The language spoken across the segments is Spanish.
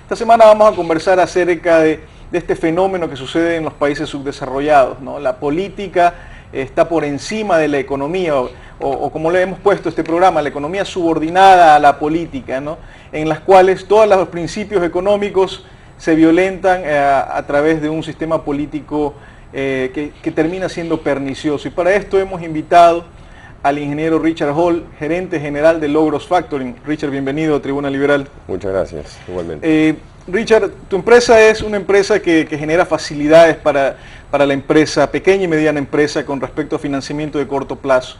Esta semana vamos a conversar acerca de este fenómeno que sucede en los países subdesarrollados, ¿no? La política está por encima de la economía, o como le hemos puesto este programa, la economía subordinada a la política, ¿no? En las cuales todos los principios económicos se violentan a través de un sistema político que termina siendo pernicioso. Y para esto hemos invitado al ingeniero Richard Hall, gerente general de Logros Factoring. Richard, bienvenido a Tribuna Liberal. Muchas gracias, igualmente. Richard, tu empresa es una empresa que genera facilidades para la empresa, pequeña y mediana empresa, con respecto a financiamiento de corto plazo.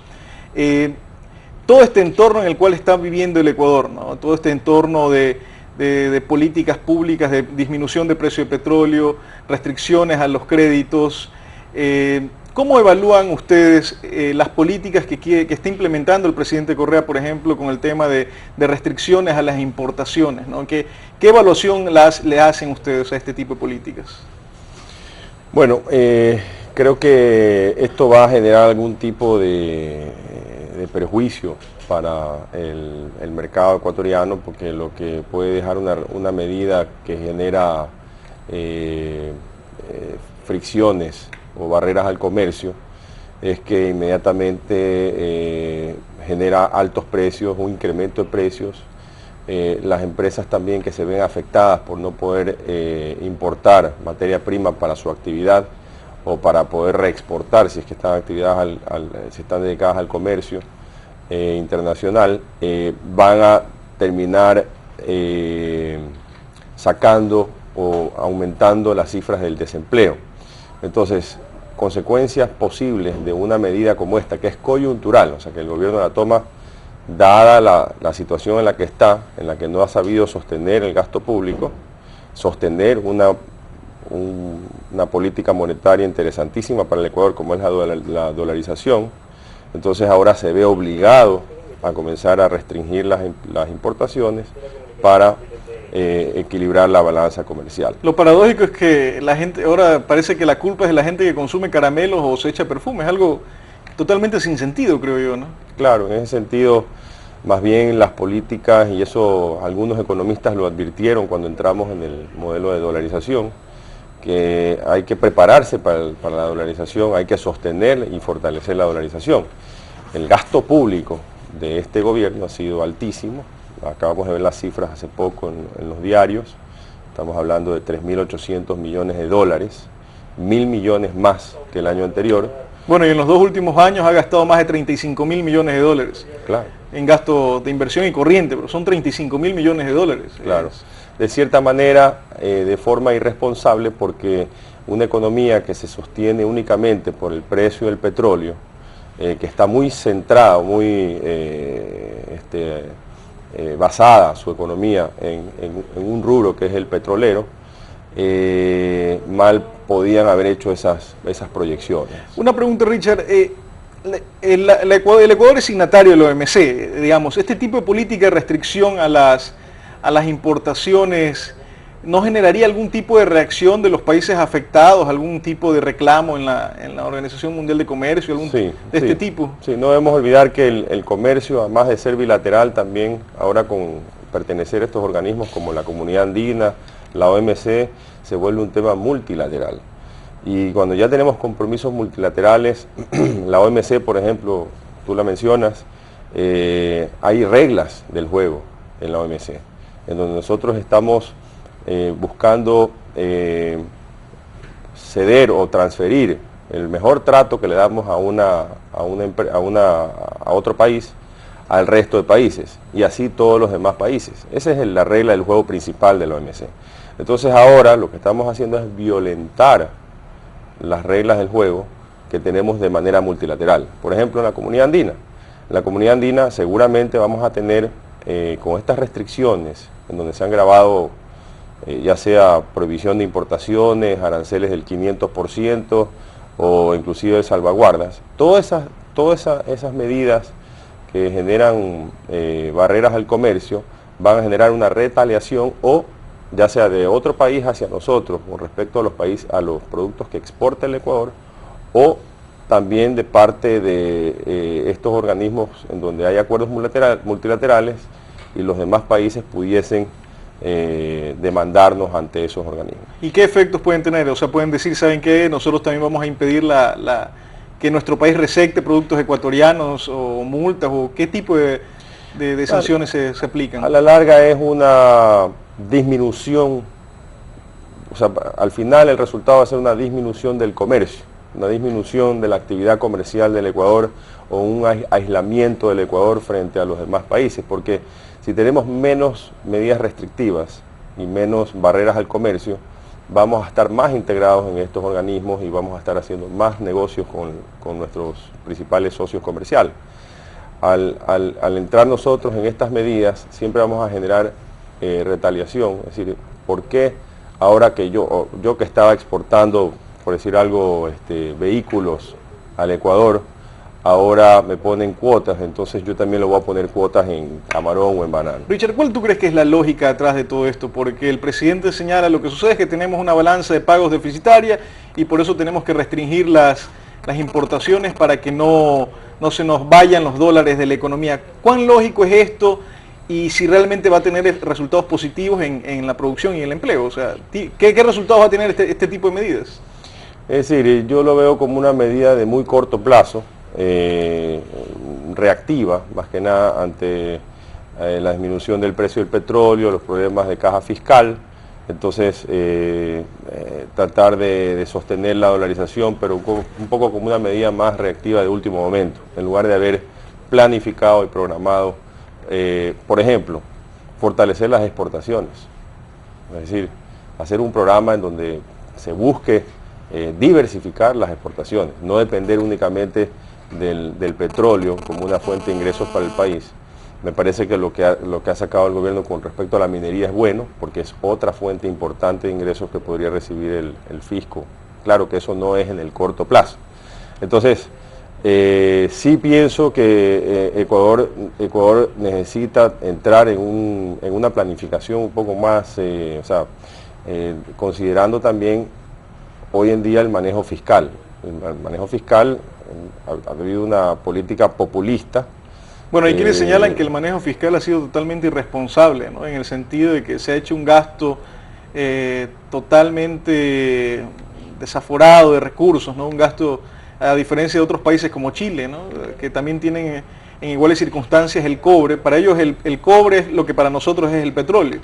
Todo este entorno en el cual está viviendo el Ecuador, ¿no? Todo este entorno de políticas públicas, de disminución de precio de petróleo, restricciones a los créditos, ¿cómo evalúan ustedes las políticas que está implementando el presidente Correa, por ejemplo, con el tema de restricciones a las importaciones, ¿no? ¿Qué evaluación le hacen ustedes a este tipo de políticas? Bueno, creo que esto va a generar algún tipo de perjuicio para el mercado ecuatoriano, porque lo que puede dejar una medida que genera fricciones o barreras al comercio es que inmediatamente genera altos precios, un incremento de precios. Las empresas también que se ven afectadas por no poder importar materia prima para su actividad o para poder reexportar, si es que están actividades si están dedicadas al comercio internacional, van a terminar sacando o aumentando las cifras del desempleo. Entonces, consecuencias posibles de una medida como esta, que es coyuntural, o sea que el gobierno la toma dada la situación en la que está, en la que no ha sabido sostener el gasto público, sostener una política monetaria interesantísima para el Ecuador, como es la dolarización. Entonces ahora se ve obligado a comenzar a restringir las importaciones para equilibrar la balanza comercial. Lo paradójico es que la gente, ahora parece que la culpa es de la gente que consume caramelos o se echa perfume, es algo totalmente sin sentido, creo yo, ¿no? Claro, en ese sentido, más bien las políticas, y eso algunos economistas lo advirtieron cuando entramos en el modelo de dolarización, que hay que prepararse para la dolarización, hay que sostener y fortalecer la dolarización. El gasto público de este gobierno ha sido altísimo, acabamos de ver las cifras hace poco en los diarios, estamos hablando de 3.800 millones de dólares, 1.000 millones más que el año anterior. Bueno, y en los 2 últimos años ha gastado más de 35.000 millones de dólares. Claro. En gasto de inversión y corriente, pero son 35.000 millones de dólares. Claro. De cierta manera, de forma irresponsable, porque una economía que se sostiene únicamente por el precio del petróleo, que está muy centrada, muy basada su economía en un rubro que es el petrolero, mal podían haber hecho esas proyecciones. Una pregunta, Richard. El Ecuador es signatario del OMC, digamos. ¿Este tipo de política de restricción a las importaciones no generaría algún tipo de reacción de los países afectados, algún tipo de reclamo en la Organización Mundial de Comercio, este tipo? Sí, no debemos olvidar que el comercio, además de ser bilateral, también ahora con pertenecer a estos organismos como la Comunidad Andina, la OMC, se vuelve un tema multilateral. Y cuando ya tenemos compromisos multilaterales, la OMC, por ejemplo, tú la mencionas, hay reglas del juego en la OMC, en donde nosotros estamos buscando ceder o transferir el mejor trato que le damos a otro país al resto de países, y así todos los demás países. Esa es la regla del juego principal de la OMC. Entonces ahora lo que estamos haciendo es violentar las reglas del juego que tenemos de manera multilateral. Por ejemplo, en la Comunidad Andina. En la Comunidad Andina seguramente vamos a tener, con estas restricciones, en donde se han grabado ya sea prohibición de importaciones, aranceles del 500% o inclusive de salvaguardas, todas esas medidas que generan barreras al comercio van a generar una retaliación, o ya sea de otro país hacia nosotros con respecto a los productos que exporta el Ecuador, o también de parte de estos organismos en donde hay acuerdos multilaterales y los demás países pudiesen demandarnos ante esos organismos. ¿Y qué efectos pueden tener? O sea, pueden decir, ¿saben qué? Nosotros también vamos a impedir que nuestro país recepte productos ecuatorianos o multas, o qué tipo de sanciones se aplican. A la larga es una disminución, o sea, al final el resultado va a ser una disminución del comercio, una disminución de la actividad comercial del Ecuador o un aislamiento del Ecuador frente a los demás países, porque si tenemos menos medidas restrictivas y menos barreras al comercio, vamos a estar más integrados en estos organismos y vamos a estar haciendo más negocios con nuestros principales socios comerciales. Al entrar nosotros en estas medidas, siempre vamos a generar retaliación, es decir, ¿por qué ahora que yo que estaba exportando, por decir algo, vehículos al Ecuador, ahora me ponen cuotas, entonces yo también le voy a poner cuotas en camarón o en banano? Richard, ¿cuál tú crees que es la lógica detrás de todo esto? Porque el presidente señala, lo que sucede es que tenemos una balanza de pagos deficitaria y por eso tenemos que restringir las importaciones para que no se nos vayan los dólares de la economía. ¿Cuán lógico es esto y si realmente va a tener resultados positivos en la producción y el empleo? O sea, ¿qué resultados va a tener este tipo de medidas? Es decir, yo lo veo como una medida de muy corto plazo, reactiva, más que nada ante la disminución del precio del petróleo, los problemas de caja fiscal. Entonces, tratar de sostener la dolarización, pero un poco como una medida más reactiva de último momento, en lugar de haber planificado y programado, por ejemplo, fortalecer las exportaciones. Es decir, hacer un programa en donde se busque diversificar las exportaciones, no depender únicamente del petróleo como una fuente de ingresos para el país. Me parece que lo que ha sacado el gobierno con respecto a la minería es bueno, porque es otra fuente importante de ingresos que podría recibir el fisco. Claro que eso no es en el corto plazo. Entonces, sí pienso que Ecuador necesita entrar en una planificación un poco más, considerando también hoy en día el manejo fiscal. El manejo fiscal, ha habido una política populista. Bueno, hay quienes señalan que el manejo fiscal ha sido totalmente irresponsable, ¿no? En el sentido de que se ha hecho un gasto totalmente desaforado de recursos, ¿no? Un gasto, a diferencia de otros países como Chile, ¿no? Que también tienen en iguales circunstancias el cobre. Para ellos el cobre es lo que para nosotros es el petróleo.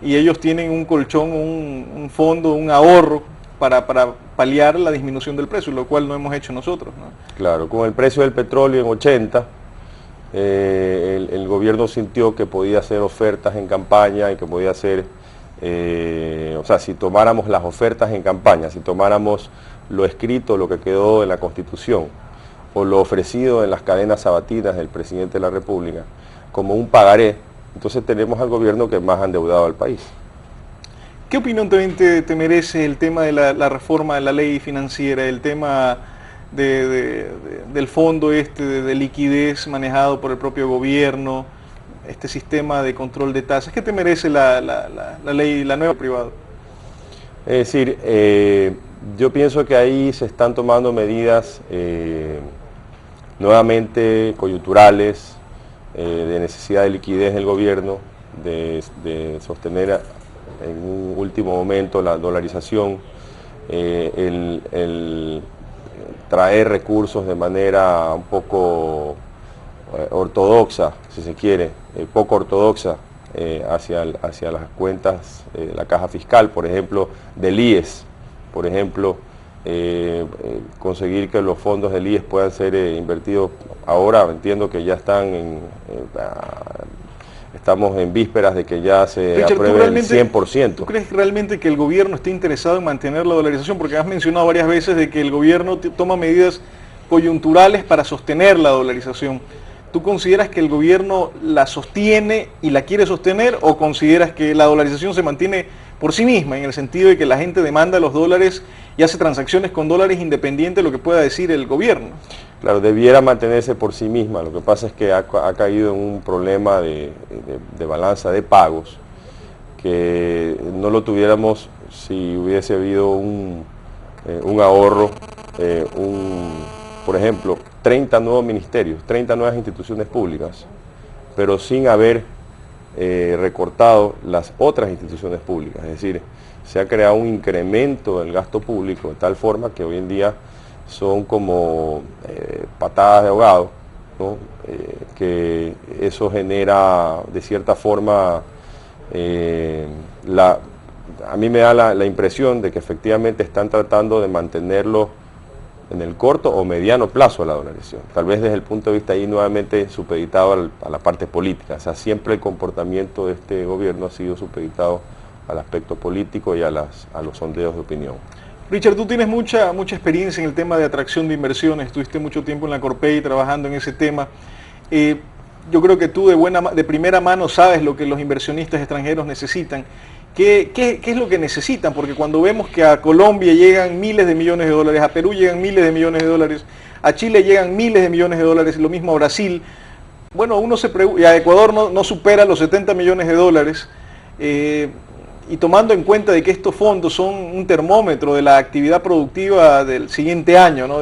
Y ellos tienen un colchón, un fondo, un ahorro para paliar la disminución del precio, lo cual no hemos hecho nosotros, ¿no? Claro, con el precio del petróleo en 80, el gobierno sintió que podía hacer ofertas en campaña y que podía hacer, si tomáramos las ofertas en campaña, si tomáramos lo escrito, lo que quedó en la Constitución, o lo ofrecido en las cadenas sabatinas del presidente de la República, como un pagaré, entonces tenemos al gobierno que más ha endeudado al país. ¿Qué opinión también te merece el tema de la reforma de la ley financiera, el tema del fondo de liquidez manejado por el propio gobierno, este sistema de control de tasas? ¿Qué te merece la ley, la nueva privada? Es decir, yo pienso que ahí se están tomando medidas nuevamente coyunturales, de necesidad de liquidez del gobierno, de sostener en un último momento la dolarización, el traer recursos de manera un poco ortodoxa, si se quiere, poco ortodoxa, hacia las cuentas de la caja fiscal, por ejemplo, del IES, por ejemplo, conseguir que los fondos del IES puedan ser invertidos. Ahora entiendo que ya estamos en vísperas de que ya se Richard, apruebe el 100%. ¿Tú crees realmente que el gobierno está interesado en mantener la dolarización? Porque has mencionado varias veces de que el gobierno toma medidas coyunturales para sostener la dolarización. ¿Tú consideras que el gobierno la sostiene y la quiere sostener, o consideras que la dolarización se mantiene por sí misma, en el sentido de que la gente demanda los dólares y hace transacciones con dólares independiente de lo que pueda decir el gobierno? Claro, debiera mantenerse por sí misma. Lo que pasa es que ha caído en un problema de balanza de pagos que no lo tuviéramos si hubiese habido un ahorro, por ejemplo, 30 nuevos ministerios, 30 nuevas instituciones públicas, pero sin haber recortado las otras instituciones públicas, es decir, se ha creado un incremento del gasto público de tal forma que hoy en día son como patadas de ahogado, ¿no? Que eso genera de cierta forma, a mí me da la impresión de que efectivamente están tratando de mantenerlo en el corto o mediano plazo a la dolarización, tal vez desde el punto de vista ahí nuevamente supeditado a la parte política, o sea, siempre el comportamiento de este gobierno ha sido supeditado al aspecto político y a los sondeos de opinión. Richard, tú tienes mucha experiencia en el tema de atracción de inversiones, estuviste mucho tiempo en la Corpey trabajando en ese tema. Yo creo que tú de primera mano sabes lo que los inversionistas extranjeros necesitan. ¿Qué es lo que necesitan? Porque cuando vemos que a Colombia llegan miles de millones de dólares, a Perú llegan miles de millones de dólares, a Chile llegan miles de millones de dólares, lo mismo a Brasil, bueno, uno se pregunta, y a Ecuador no supera los 70 millones de dólares, y tomando en cuenta de que estos fondos son un termómetro de la actividad productiva del siguiente año, ¿no?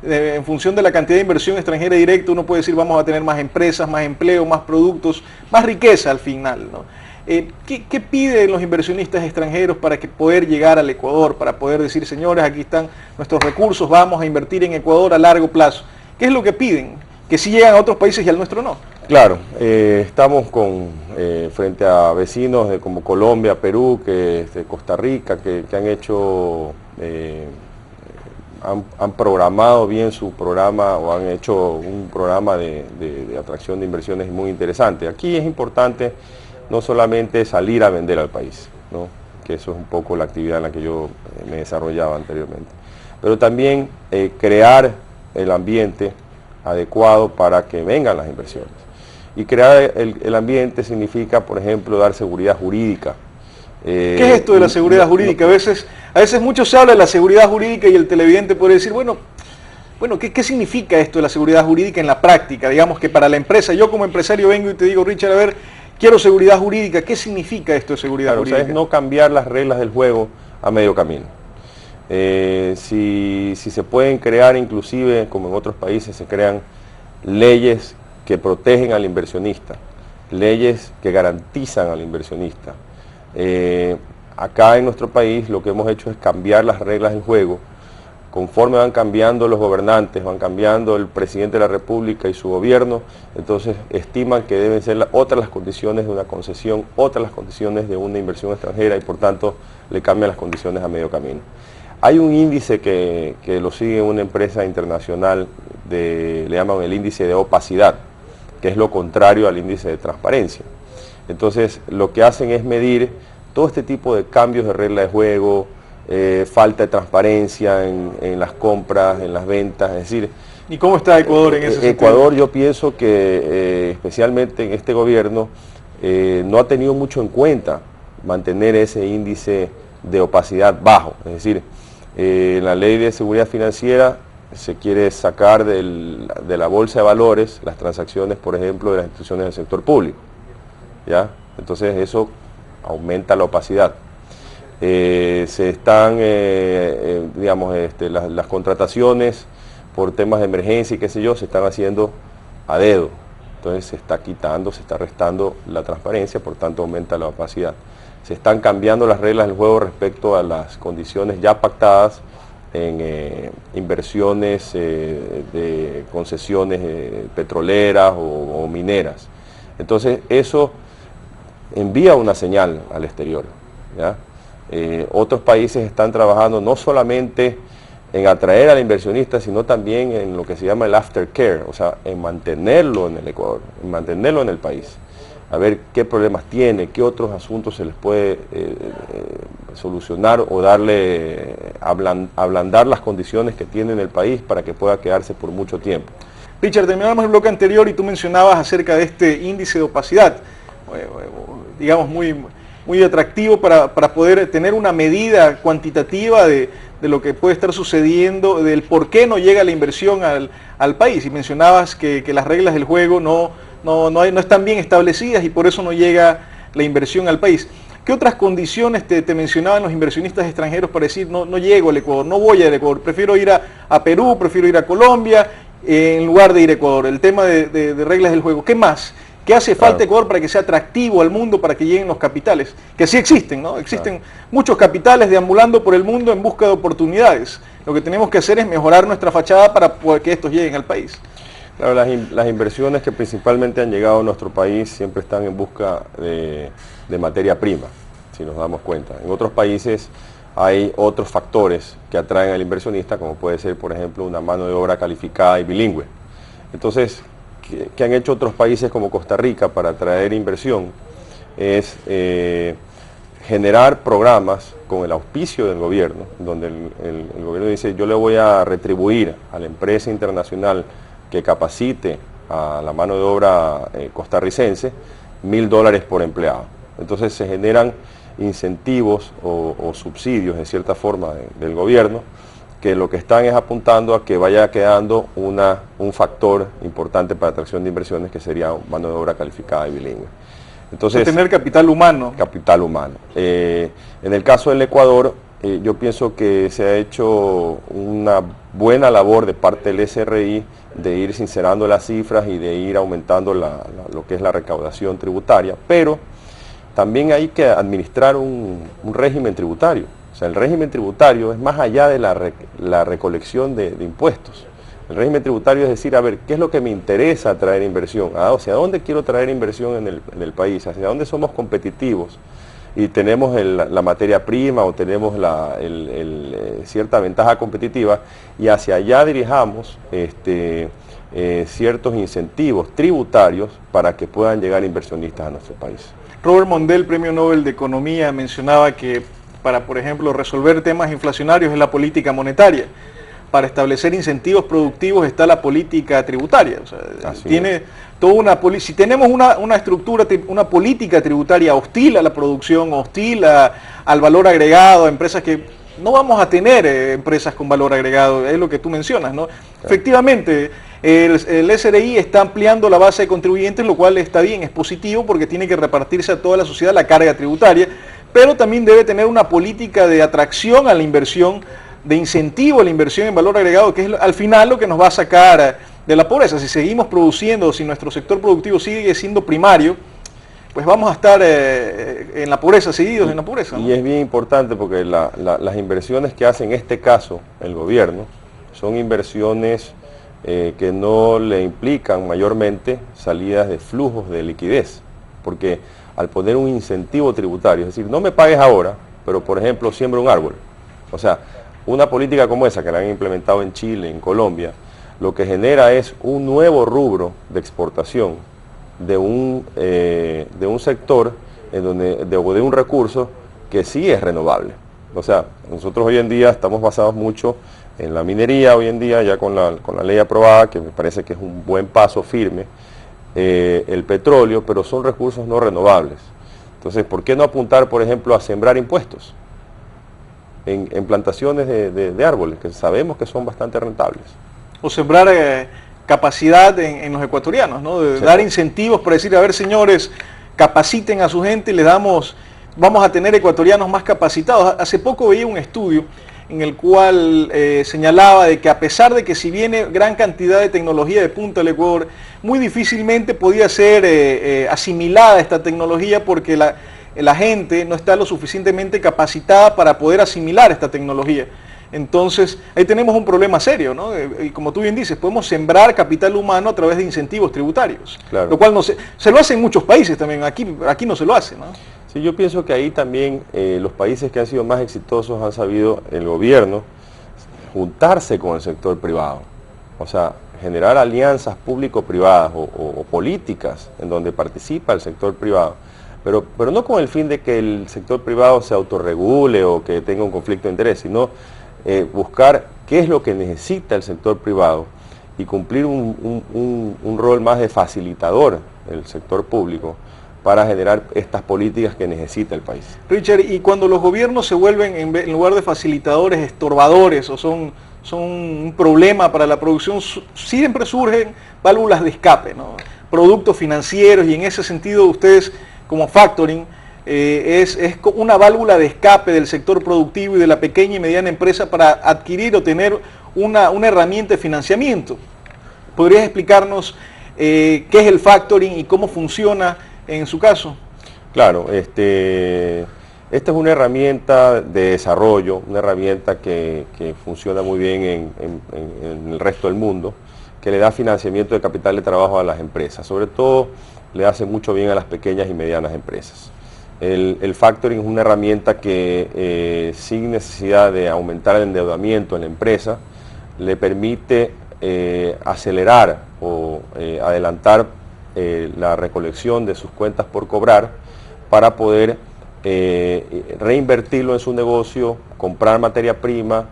En función de la cantidad de inversión extranjera directa, uno puede decir vamos a tener más empresas, más empleo, más productos, más riqueza al final, ¿no? ¿Qué piden los inversionistas extranjeros para poder llegar al Ecuador, para poder decir, señores, aquí están nuestros recursos, vamos a invertir en Ecuador a largo plazo? ¿Qué es lo que piden? Que sí llegan a otros países y al nuestro no. Claro, estamos frente a vecinos como Colombia, Perú, Costa Rica, que han hecho, han programado bien su programa o han hecho un programa de atracción de inversiones muy interesante. Aquí es importante no solamente salir a vender al país, ¿no? Que eso es un poco la actividad en la que yo me desarrollaba anteriormente, pero también crear el ambiente adecuado para que vengan las inversiones. Y crear el ambiente significa, por ejemplo, dar seguridad jurídica. ¿Qué es esto de la seguridad jurídica? A veces mucho se habla de la seguridad jurídica y el televidente puede decir, bueno, ¿qué significa esto de la seguridad jurídica en la práctica? Digamos que para la empresa, yo como empresario vengo y te digo, Richard, a ver, quiero seguridad jurídica. ¿Qué significa esto de seguridad jurídica? O sea, es no cambiar las reglas del juego a medio camino. Si se pueden crear, inclusive, como en otros países, se crean leyes que protegen al inversionista, leyes que garantizan al inversionista. Acá en nuestro país lo que hemos hecho es cambiar las reglas del juego. Conforme van cambiando los gobernantes, van cambiando el presidente de la República y su gobierno, entonces estiman que deben ser otras las condiciones de una concesión, otras las condiciones de una inversión extranjera y por tanto le cambian las condiciones a medio camino. Hay un índice que lo sigue una empresa internacional, le llaman el índice de opacidad, que es lo contrario al índice de transparencia. Entonces lo que hacen es medir todo este tipo de cambios de regla de juego, falta de transparencia en las compras, en las ventas, es decir... ¿Y cómo está Ecuador en ese sentido? Ecuador, yo pienso que especialmente en este gobierno no ha tenido mucho en cuenta mantener ese índice de opacidad bajo, es decir, la ley de seguridad financiera se quiere sacar de la bolsa de valores las transacciones, por ejemplo, de las instituciones del sector público, ¿ya? Entonces eso aumenta la opacidad. Se están, digamos, las contrataciones por temas de emergencia y qué sé yo, se están haciendo a dedo. Entonces se está quitando, se está restando la transparencia, por tanto aumenta la opacidad. Se están cambiando las reglas del juego respecto a las condiciones ya pactadas en inversiones de concesiones petroleras o mineras. Entonces eso envía una señal al exterior, ¿ya? Otros países están trabajando no solamente en atraer al inversionista, sino también en lo que se llama el aftercare, o sea, en mantenerlo en el Ecuador, en mantenerlo en el país, a ver qué problemas tiene, qué otros asuntos se les puede solucionar o darle, ablandar las condiciones que tiene en el país para que pueda quedarse por mucho tiempo. Richard, terminamos el bloque anterior y tú mencionabas acerca de este índice de opacidad, digamos muy atractivo para poder tener una medida cuantitativa de lo que puede estar sucediendo, del por qué no llega la inversión al país. Y mencionabas que las reglas del juego no están bien establecidas y por eso no llega la inversión al país. ¿Qué otras condiciones te mencionaban los inversionistas extranjeros para decir no llego al Ecuador, no voy al Ecuador, prefiero ir a Perú, prefiero ir a Colombia en lugar de ir a Ecuador? El tema de reglas del juego. ¿Qué más? ¿Qué hace falta Ecuador para que sea atractivo al mundo, para que lleguen los capitales? Que sí existen, ¿no? Existen muchos capitales deambulando por el mundo en busca de oportunidades. Lo que tenemos que hacer es mejorar nuestra fachada para que estos lleguen al país. Claro, las inversiones que principalmente han llegado a nuestro país siempre están en busca de materia prima, si nos damos cuenta. En otros países hay otros factores que atraen al inversionista, como puede ser, por ejemplo, una mano de obra calificada y bilingüe. Entonces, ¿qué han hecho otros países como Costa Rica para atraer inversión? Es generar programas con el auspicio del gobierno, donde el gobierno dice, yo le voy a retribuir a la empresa internacional que capacite a la mano de obra costarricense $1.000 por empleado. Entonces se generan incentivos o subsidios, de cierta forma, del gobierno, que lo que están es apuntando a que vaya quedando un factor importante para atracción de inversiones, que sería mano de obra calificada y bilingüe. Entonces, tener capital humano. Capital humano. En el caso del Ecuador, yo pienso que se ha hecho una buena labor de parte del SRI de ir sincerando las cifras y de ir aumentando lo que es la recaudación tributaria, pero también hay que administrar un régimen tributario. O sea, el régimen tributario es más allá de la recolección de impuestos. El régimen tributario es decir, a ver, ¿qué es lo que me interesa traer inversión? ¿Hacia dónde quiero traer inversión en el país? ¿Hacia dónde somos competitivos? Y tenemos la materia prima o tenemos cierta ventaja competitiva, y hacia allá dirijamos ciertos incentivos tributarios para que puedan llegar inversionistas a nuestro país. Robert Mondel, Premio Nobel de Economía, mencionaba que para, por ejemplo, resolver temas inflacionarios es la política monetaria. Para establecer incentivos productivos está la política tributaria. O sea, tiene toda si tenemos una estructura, una política tributaria hostil a la producción, hostil al valor agregado, a empresas que no vamos a tener empresas con valor agregado, es lo que tú mencionas, ¿no? Claro. Efectivamente, el SRI está ampliando la base de contribuyentes, lo cual está bien, es positivo porque tiene que repartirse a toda la sociedad la carga tributaria, pero también debe tener una política de atracción a la inversión, de incentivo a la inversión en valor agregado, que es al final lo que nos va a sacar de la pobreza. Si seguimos produciendo, si nuestro sector productivo sigue siendo primario, pues vamos a estar en la pobreza, seguidos en la pobreza, ¿no? Y es bien importante porque las inversiones que hace en este caso el gobierno son inversiones que no le implican mayormente salidas de flujos de liquidez, porque al poner un incentivo tributario, es decir, no me pagues ahora, pero por ejemplo siembra un árbol. O sea, una política como esa que la han implementado en Chile, en Colombia, lo que genera es un nuevo rubro de exportación de un sector de un recurso que sí es renovable. O sea, nosotros hoy en día estamos basados mucho en la minería, hoy en día ya con la ley aprobada, que me parece que es un buen paso firme, el petróleo, pero son recursos no renovables. Entonces, ¿por qué no apuntar, por ejemplo, a sembrar impuestos en plantaciones de árboles, que sabemos que son bastante rentables? O sembrar capacidad en los ecuatorianos, ¿no? De dar incentivos para decir, a ver, señores, capaciten a su gente y vamos a tener ecuatorianos más capacitados. Hace poco veía un estudio en el cual señalaba de que a pesar de que si viene gran cantidad de tecnología de punta al Ecuador, muy difícilmente podía ser asimilada esta tecnología porque la gente no está lo suficientemente capacitada para poder asimilar esta tecnología. Entonces, ahí tenemos un problema serio, ¿no? Y como tú bien dices, podemos sembrar capital humano a través de incentivos tributarios, claro. Lo cual se lo hace en muchos países también, aquí no se lo hace, ¿no? Sí, yo pienso que ahí también los países que han sido más exitosos han sabido, el gobierno, juntarse con el sector privado, o sea, generar alianzas público-privadas o políticas en donde participa el sector privado, pero no con el fin de que el sector privado se autorregule o que tenga un conflicto de interés, sino buscar qué es lo que necesita el sector privado y cumplir un rol más de facilitador del sector público para generar estas políticas que necesita el país. Richard, y cuando los gobiernos se vuelven, en lugar de facilitadores, estorbadores o son un problema para la producción, siempre surgen válvulas de escape, ¿no? Productos financieros, y en ese sentido ustedes como factoring es una válvula de escape del sector productivo y de la pequeña y mediana empresa para adquirir o tener una herramienta de financiamiento. ¿Podrías explicarnos ¿Qué es el factoring y cómo funciona en su caso? Claro, esta es una herramienta de desarrollo, una herramienta que funciona muy bien en el resto del mundo, que le da financiamiento de capital de trabajo a las empresas, sobre todo le hace mucho bien a las pequeñas y medianas empresas. El factoring es una herramienta que sin necesidad de aumentar el endeudamiento en la empresa, le permite acelerar o adelantar la recolección de sus cuentas por cobrar para poder reinvertirlo en su negocio, comprar materia prima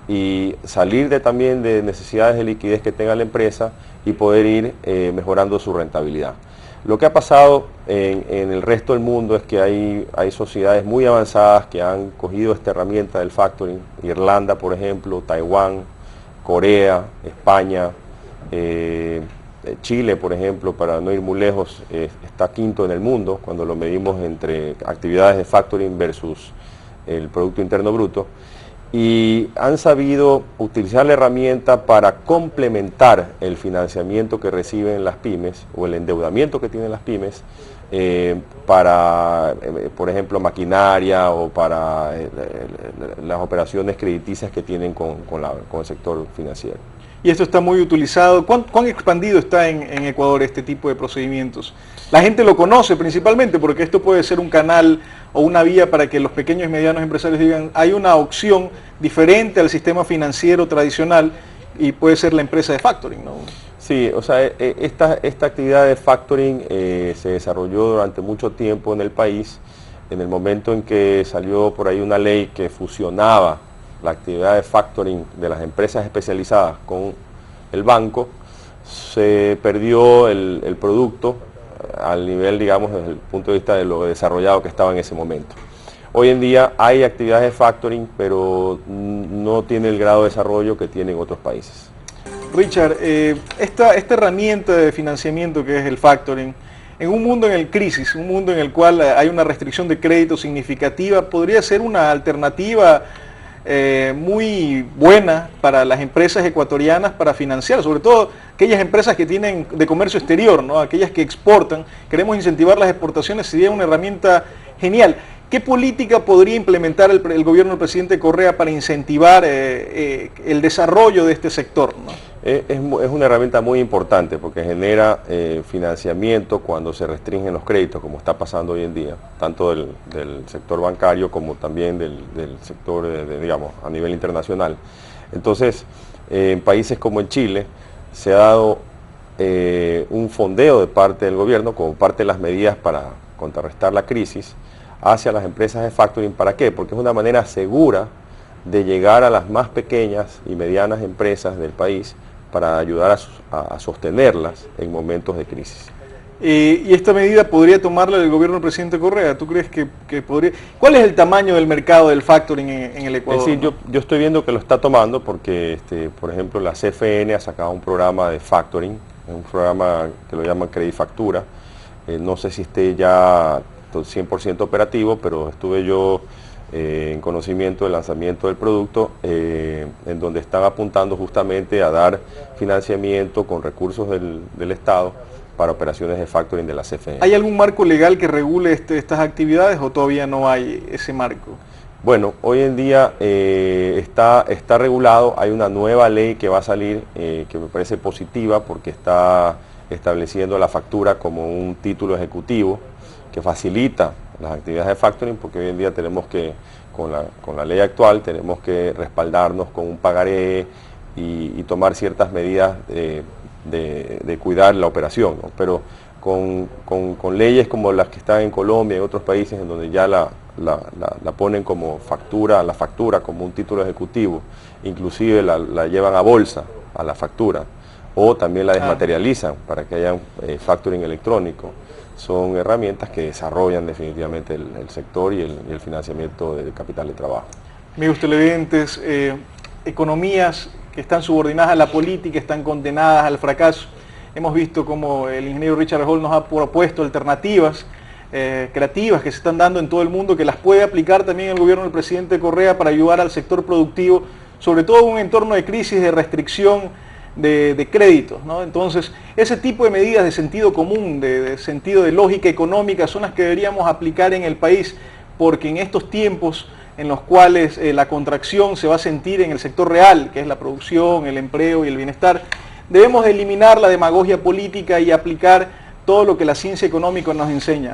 y salir también de necesidades de liquidez que tenga la empresa y poder ir mejorando su rentabilidad. Lo que ha pasado en el resto del mundo es que hay sociedades muy avanzadas que han cogido esta herramienta del factoring, Irlanda por ejemplo, Taiwán, Corea, España, Chile por ejemplo, para no ir muy lejos, está quinto en el mundo cuando lo medimos entre actividades de factoring versus el Producto Interno Bruto, y han sabido utilizar la herramienta para complementar el financiamiento que reciben las pymes o el endeudamiento que tienen las pymes para, por ejemplo, maquinaria o para las operaciones crediticias que tienen con el sector financiero. Y esto está muy utilizado. ¿Cuán expandido está en Ecuador este tipo de procedimientos? La gente lo conoce principalmente porque esto puede ser un canal o una vía para que los pequeños y medianos empresarios digan, hay una opción diferente al sistema financiero tradicional y puede ser la empresa de factoring, ¿no? Sí, o sea, esta actividad de factoring se desarrolló durante mucho tiempo en el país. En el momento en que salió por ahí una ley que fusionaba la actividad de factoring de las empresas especializadas con el banco, se perdió el producto al nivel, digamos, desde el punto de vista de lo desarrollado que estaba en ese momento. Hoy en día hay actividades de factoring, pero no tiene el grado de desarrollo que tienen otros países. Richard, esta herramienta de financiamiento que es el factoring, en un mundo en el crisis, un mundo en el cual hay una restricción de crédito significativa, podría ser una alternativa muy buena para las empresas ecuatorianas para financiar, sobre todo aquellas empresas que tienen de comercio exterior, ¿no? Aquellas que exportan. Queremos incentivar las exportaciones, sería una herramienta genial. ¿Qué política podría implementar el gobierno del presidente Correa para incentivar el desarrollo de este sector, ¿no? Es una herramienta muy importante porque genera financiamiento cuando se restringen los créditos, como está pasando hoy en día, tanto del sector bancario como también del sector, digamos, a nivel internacional. Entonces, en países como en Chile, se ha dado un fondeo de parte del gobierno como parte de las medidas para contrarrestar la crisis hacia las empresas de factoring. ¿Para qué? Porque es una manera segura de llegar a las más pequeñas y medianas empresas del país para ayudar a sostenerlas en momentos de crisis. ¿Y esta medida podría tomarla el gobierno del presidente Correa? ¿Tú crees que podría? ¿Cuál es el tamaño del mercado del factoring en el Ecuador? Sí, yo estoy viendo que lo está tomando porque, por ejemplo, la CFN ha sacado un programa de factoring, un programa que lo llaman Credifactura. No sé si esté ya 100% operativo, pero estuve yo en conocimiento del lanzamiento del producto, en donde están apuntando justamente a dar financiamiento con recursos del Estado para operaciones de factoring de la CFE. ¿Hay algún marco legal que regule estas actividades o todavía no hay ese marco? Bueno, hoy en día está regulado, hay una nueva ley que va a salir que me parece positiva porque está estableciendo la factura como un título ejecutivo que facilita las actividades de factoring, porque hoy en día tenemos que, con la ley actual, tenemos que respaldarnos con un pagaré y tomar ciertas medidas de cuidar la operación, ¿no? Pero con leyes como las que están en Colombia y en otros países en donde ya la ponen como la factura como un título ejecutivo, inclusive la llevan a bolsa, a la factura, o también la desmaterializan para que haya factoring electrónico. Son herramientas que desarrollan definitivamente el sector y el financiamiento del capital de trabajo. Amigos televidentes, economías que están subordinadas a la política, están condenadas al fracaso. Hemos visto cómo el ingeniero Richard Hall nos ha propuesto alternativas creativas que se están dando en todo el mundo, que las puede aplicar también el gobierno del presidente Correa para ayudar al sector productivo, sobre todo en un entorno de crisis, de restricción de créditos, ¿no? Entonces, ese tipo de medidas de sentido común, de sentido de lógica económica, son las que deberíamos aplicar en el país, porque en estos tiempos en los cuales la contracción se va a sentir en el sector real, que es la producción, el empleo y el bienestar, debemos eliminar la demagogia política y aplicar todo lo que la ciencia económica nos enseña, ¿no?